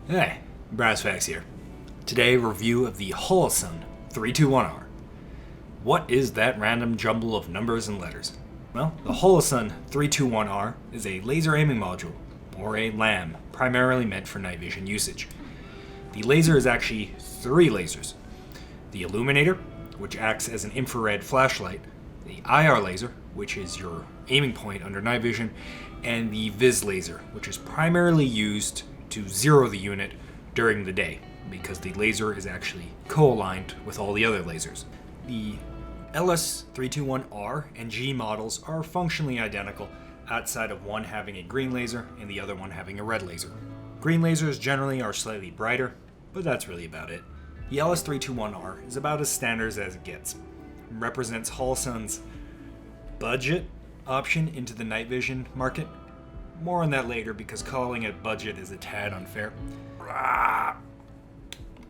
Hey, Brassfax here. Today, review of the Holosun 321R. What is that random jumble of numbers and letters? Well, the Holosun 321R is a laser aiming module, or a LAM, primarily meant for night vision usage. The laser is actually three lasers. The illuminator, which acts as an infrared flashlight, the IR laser, which is your aiming point under night vision, and the Viz laser, which is primarily used to zero the unit during the day, because the laser is actually co-aligned with all the other lasers. The LS321R and G models are functionally identical, outside of one having a green laser and the other one having a red laser. Green lasers generally are slightly brighter, but that's really about it. The LS321R is about as standard as it gets. It represents Holosun's budget option into the night vision market. More on that later, because calling it budget is a tad unfair.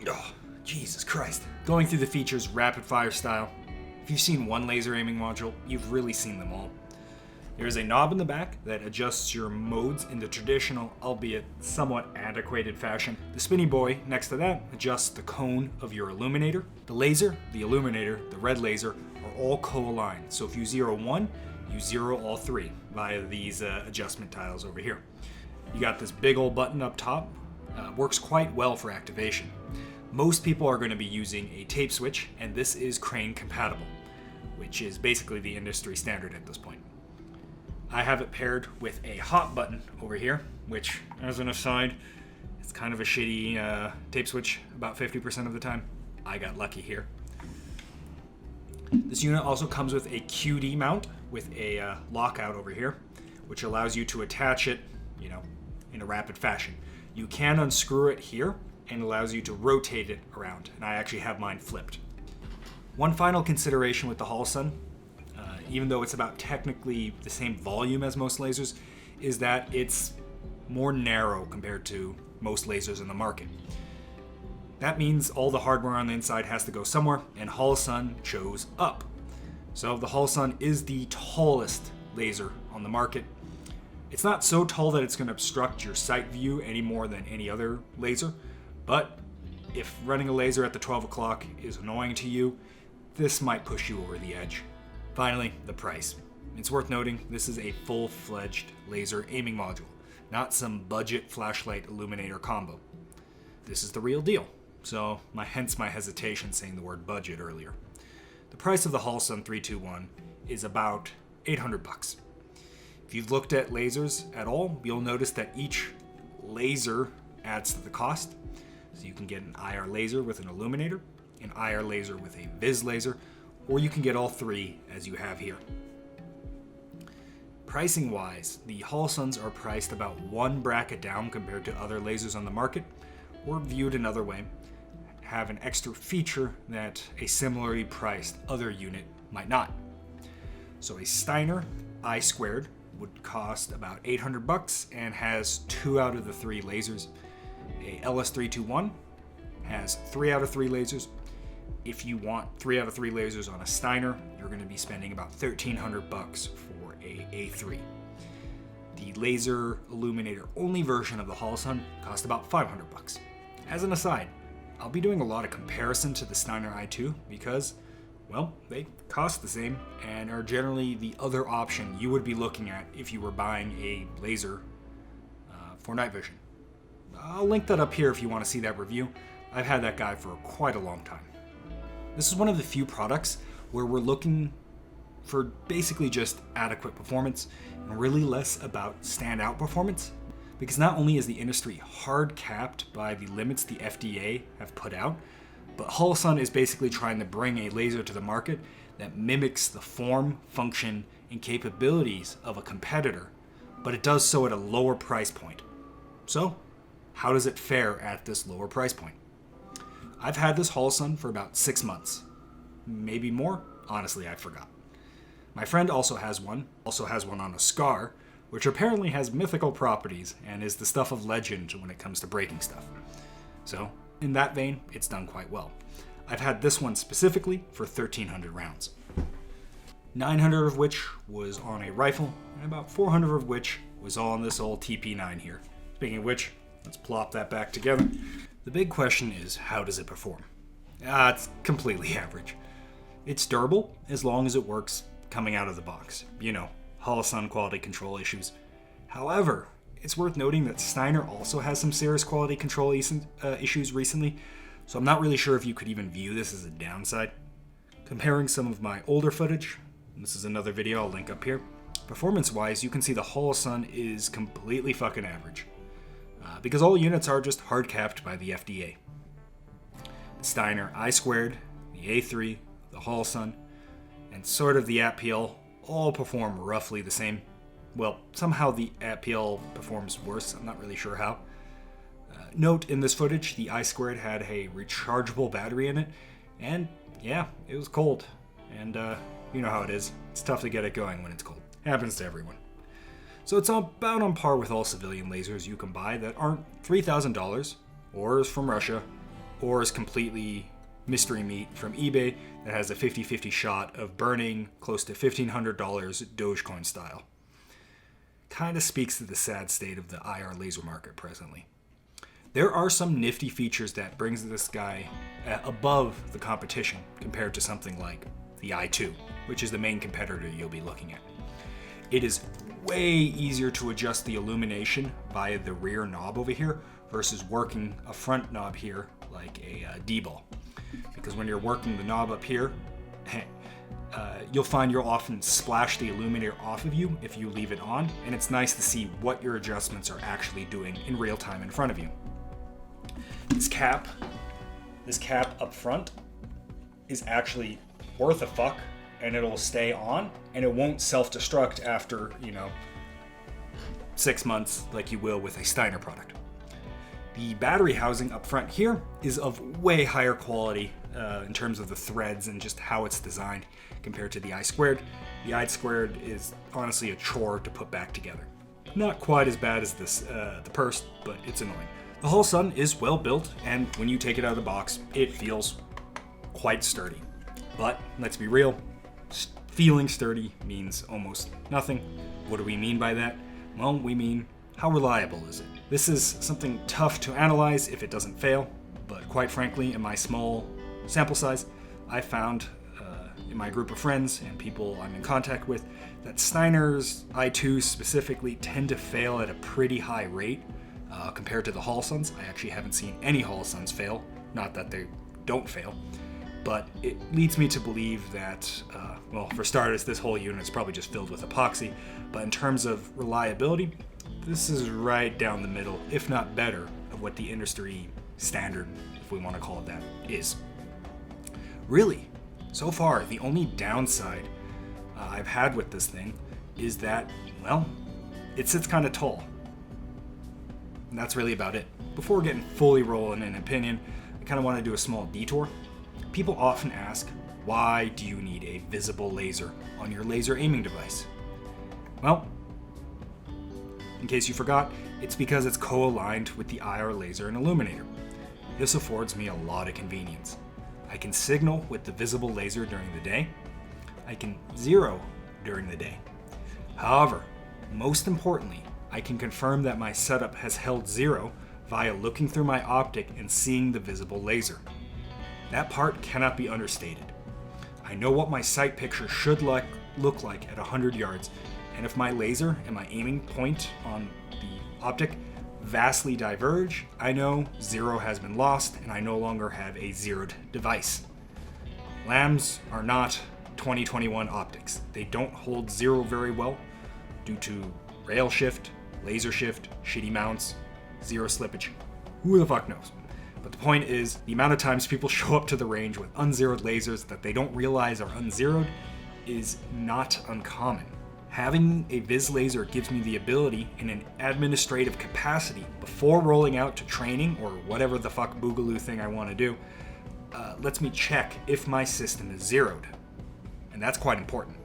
Oh, Jesus Christ. Going through the features rapid fire style. If you've seen one laser aiming module, you've really seen them all. There is a knob in the back that adjusts your modes in the traditional, albeit somewhat antiquated fashion. The spinny boy next to that adjusts the cone of your illuminator. The laser, the illuminator, the red laser are all co-aligned. So if you zero one, you zero all three via these adjustment tiles over here. You got this big old button up top. Works quite well for activation. Most people are going to be using a tape switch, and this is crane compatible, which is basically the industry standard at this point. I have it paired with a hot button over here, which, as an aside, it's kind of a shitty tape switch about 50% of the time. I got lucky here. This unit also comes with a QD mount with a lockout over here, which allows you to attach it, in a rapid fashion. You can unscrew it here and allows you to rotate it around, and I actually have mine flipped. One final consideration with the Holosun, even though it's about technically the same volume as most lasers, is that it's more narrow compared to most lasers in the market. That means all the hardware on the inside has to go somewhere, and Holosun chose up. So the Holosun is the tallest laser on the market. It's not so tall that it's going to obstruct your sight view any more than any other laser, but if running a laser at the 12 o'clock is annoying to you, this might push you over the edge. Finally, the price. It's worth noting this is a full-fledged laser aiming module, not some budget flashlight illuminator combo. This is the real deal, so hence my hesitation saying the word budget earlier. The price of the Holosun 321 is about $800. If you've looked at lasers at all, you'll notice that each laser adds to the cost. So you can get an IR laser with an illuminator, an IR laser with a Viz laser, or you can get all three as you have here. Pricing wise, the Holosuns are priced about one bracket down compared to other lasers on the market, or viewed another way, have an extra feature that a similarly priced other unit might not. So a Steiner I2 would cost about $800 and has 2 out of the 3 lasers. A LS321 has 3 out of 3 lasers. If you want 3 out of 3 lasers on a Steiner, you're going to be spending about $1,300 for a A3. The laser illuminator only version of the Holosun cost about $500. As an aside, I'll be doing a lot of comparison to the Steiner i2 because, well, they cost the same and are generally the other option you would be looking at if you were buying a laser for night vision. I'll link that up here if you want to see that review. I've had that guy for quite a long time. This is one of the few products where we're looking for basically just adequate performance and really less about standout performance. Because not only is the industry hard capped by the limits the FDA have put out, but Holosun is basically trying to bring a laser to the market that mimics the form, function, and capabilities of a competitor, but it does so at a lower price point. So, how does it fare at this lower price point? I've had this Holosun for about 6 months. Maybe more? Honestly, I forgot. My friend also has one on a Scar, which apparently has mythical properties and is the stuff of legend when it comes to breaking stuff. So, in that vein, it's done quite well. I've had this one specifically for 1,300 rounds. 900 of which was on a rifle, and about 400 of which was on this old TP9 here. Speaking of which, let's plop that back together. The big question is, how does it perform? It's completely average. It's durable as long as it works coming out of the box. You know, Holosun quality control issues. However, it's worth noting that Steiner also has some serious quality control issues recently, so I'm not really sure if you could even view this as a downside. Comparing some of my older footage, this is another video I'll link up here, performance-wise, you can see the Holosun is completely fucking average, because all units are just hard-capped by the FDA. The Steiner I2, the A3, the Holosun, and sort of the ATIPAL all perform roughly the same. Well, somehow the ATIPAL performs worse, I'm not really sure how. Note in this footage, the I2 had a rechargeable battery in it, and yeah, it was cold. And you know how it is. It's tough to get it going when it's cold. Happens to everyone. So it's about on par with all civilian lasers you can buy that aren't $3,000, or is from Russia, or is completely mystery meat from eBay that has a 50-50 shot of burning close to $1,500 Dogecoin style. Kinda speaks to the sad state of the IR laser market presently. There are some nifty features that brings this guy above the competition compared to something like the i2, which is the main competitor you'll be looking at. It is way easier to adjust the illumination via the rear knob over here versus working a front knob here like a D-ball. Because when you're working the knob up here, you'll find you'll often splash the illuminator off of you if you leave it on, and it's nice to see what your adjustments are actually doing in real time in front of you. This cap up front is actually worth a fuck, and it'll stay on, and it won't self-destruct after, 6 months like you will with a Steiner product. The battery housing up front here is of way higher quality in terms of the threads and just how it's designed compared to the I2. The I2 is honestly a chore to put back together. Not quite as bad as this, the purse, but it's annoying. The Holosun is well built, and when you take it out of the box, it feels quite sturdy. But let's be real, feeling sturdy means almost nothing. What do we mean by that? Well, we mean how reliable is it? This is something tough to analyze if it doesn't fail, but quite frankly, in my small sample size, I found in my group of friends and people I'm in contact with that Steiner's i2s specifically tend to fail at a pretty high rate compared to the Holosuns. I actually haven't seen any Holosuns fail, not that they don't fail, but it leads me to believe that, for starters, this whole unit is probably just filled with epoxy, but in terms of reliability, this is right down the middle, if not better, of what the industry standard, if we want to call it that, is. Really, so far, the only downside I've had with this thing is that, it sits kind of tall. And that's really about it. Before getting fully rolling in opinion, I kind of want to do a small detour. People often ask, why do you need a visible laser on your laser aiming device? Well, in case you forgot, it's because it's co-aligned with the IR laser and illuminator. This affords me a lot of convenience. I can signal with the visible laser during the day. I can zero during the day. However, most importantly, I can confirm that my setup has held zero via looking through my optic and seeing the visible laser. That part cannot be understated. I know what my sight picture should look like at 100 yards, and if my laser and my aiming point on the optic vastly diverge, I know zero has been lost and I no longer have a zeroed device. LAMs are not 2021 optics. They don't hold zero very well due to rail shift, laser shift, shitty mounts, zero slippage. Who the fuck knows? But the point is, the amount of times people show up to the range with unzeroed lasers that they don't realize are unzeroed is not uncommon. Having a Viz laser gives me the ability in an administrative capacity before rolling out to training or whatever the fuck boogaloo thing I want to do, lets me check if my system is zeroed. And that's quite important.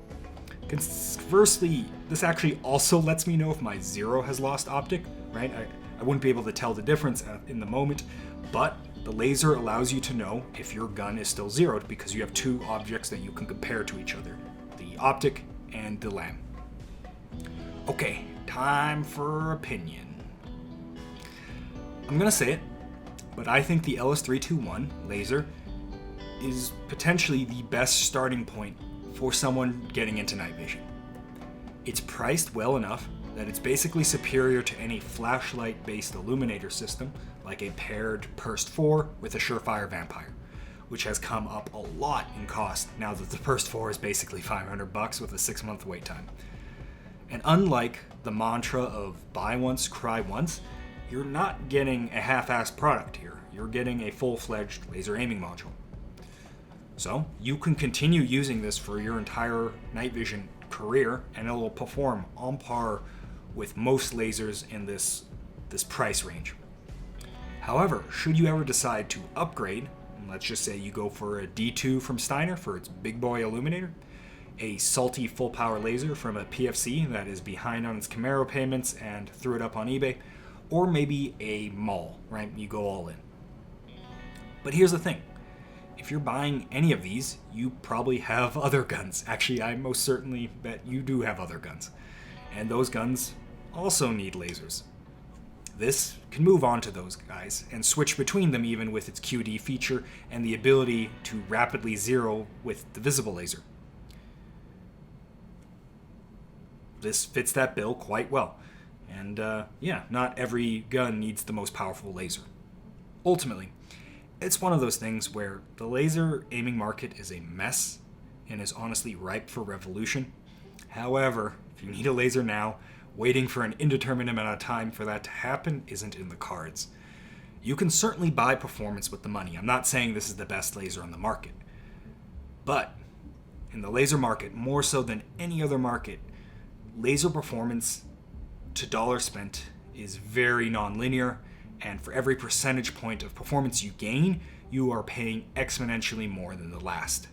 Conversely, this actually also lets me know if my zero has lost optic, right? I wouldn't be able to tell the difference in the moment, but the laser allows you to know if your gun is still zeroed because you have two objects that you can compare to each other, the optic and the LAM. Okay, time for opinion. I'm gonna say it, but I think the LS321 laser is potentially the best starting point for someone getting into night vision. It's priced well enough that it's basically superior to any flashlight-based illuminator system, like a paired Perst 4 with a Surefire Vampire, which has come up a lot in cost now that the Perst 4 is basically $500 with a 6-month wait time. And unlike the mantra of buy once, cry once, you're not getting a half-assed product here. You're getting a full-fledged laser aiming module. So you can continue using this for your entire night vision career, and it will perform on par with most lasers in this price range. However, should you ever decide to upgrade, and let's just say you go for a D2 from Steiner for its big boy illuminator, a salty full power laser from a PFC that is behind on its Camaro payments and threw it up on eBay, or maybe a MAL, right? You go all in. But here's the thing. If you're buying any of these, you probably have other guns. Actually, I most certainly bet you do have other guns. And those guns also need lasers. This can move on to those guys and switch between them even with its QD feature and the ability to rapidly zero with the visible laser. This fits that bill quite well. And yeah, not every gun needs the most powerful laser. Ultimately, it's one of those things where the laser aiming market is a mess and is honestly ripe for revolution. However, if you need a laser now, waiting for an indeterminate amount of time for that to happen isn't in the cards. You can certainly buy performance with the money. I'm not saying this is the best laser on the market. But in the laser market, more so than any other market, laser performance to dollar spent is very non-linear, and for every percentage point of performance you gain, you are paying exponentially more than the last.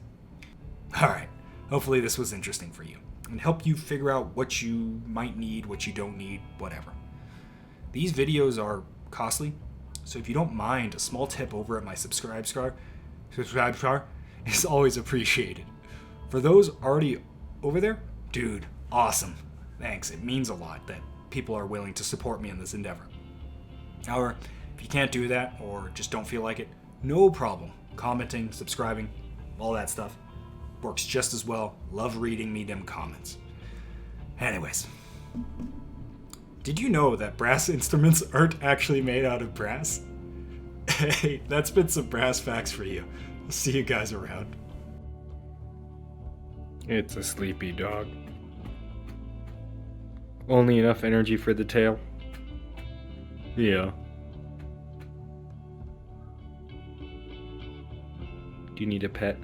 Alright, hopefully this was interesting for you, and help you figure out what you might need, what you don't need, whatever. These videos are costly, so if you don't mind, a small tip over at my subscribe star is always appreciated. For those already over there, dude, awesome. Thanks, it means a lot that people are willing to support me in this endeavor. However, if you can't do that or just don't feel like it, no problem. Commenting, subscribing, all that stuff works just as well. Love reading me them comments. Anyways, did you know that brass instruments aren't actually made out of brass? Hey, that's been some brass facts for you. I'll see you guys around. It's a sleepy dog. Only enough energy for the tail. Yeah. Do you need a pet?